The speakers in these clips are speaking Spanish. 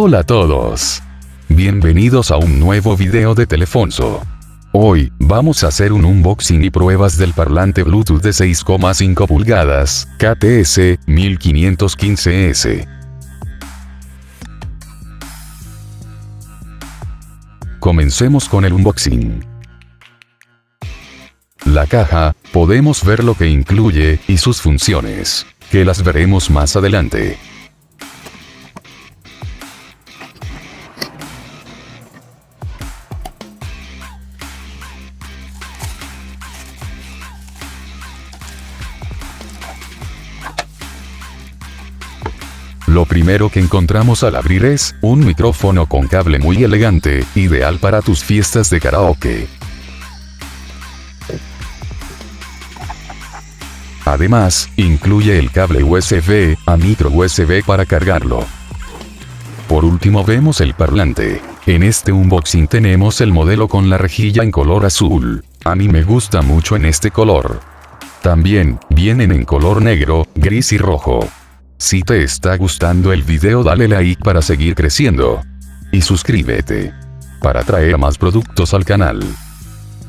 Hola a todos. Bienvenidos a un nuevo video de Telefonso. Hoy, vamos a hacer un unboxing y pruebas del parlante Bluetooth de 6,5 pulgadas, KTS 1515S. Comencemos con el unboxing. La caja, podemos ver lo que incluye y sus funciones, que las veremos más adelante. Lo primero que encontramos al abrir es un micrófono con cable muy elegante, ideal para tus fiestas de karaoke. Además, incluye el cable USB a micro USB para cargarlo. Por último vemos el parlante. En este unboxing tenemos el modelo con la rejilla en color azul. A mí me gusta mucho en este color. También, vienen en color negro, gris y rojo. Si te está gustando el video dale like para seguir creciendo. Y suscríbete. Para traer más productos al canal.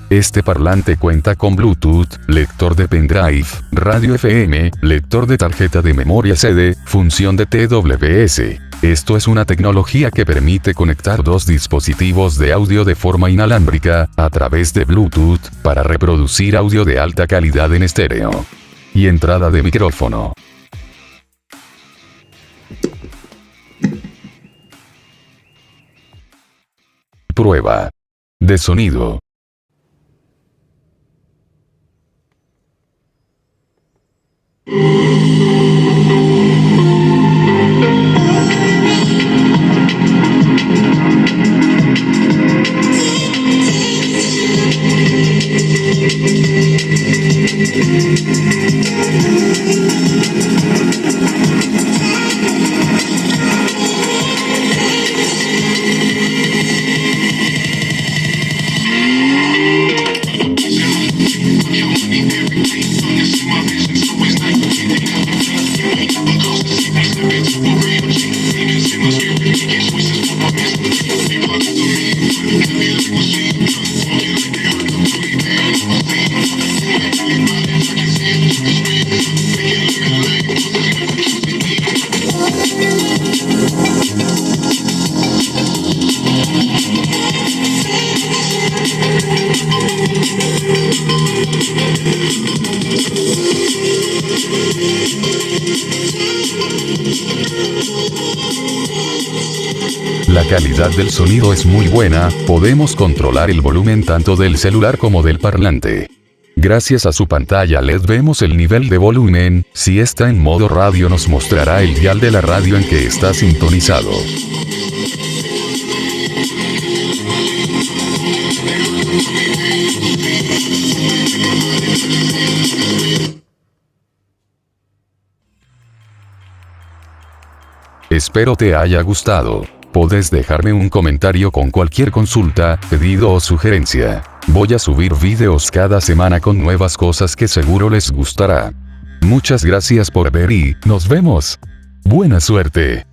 Este parlante cuenta con Bluetooth, lector de pendrive, radio FM, lector de tarjeta de memoria CD, función de TWS. Esto es una tecnología que permite conectar dos dispositivos de audio de forma inalámbrica, a través de Bluetooth, para reproducir audio de alta calidad en estéreo. Y entrada de micrófono. Prueba de sonido. La calidad del sonido es muy buena, podemos controlar el volumen tanto del celular como del parlante. Gracias a su pantalla LED vemos el nivel de volumen, si está en modo radio nos mostrará el dial de la radio en que está sintonizado. Espero te haya gustado. Podés dejarme un comentario con cualquier consulta, pedido o sugerencia. Voy a subir videos cada semana con nuevas cosas que seguro les gustará. Muchas gracias por ver y nos vemos. Buena suerte.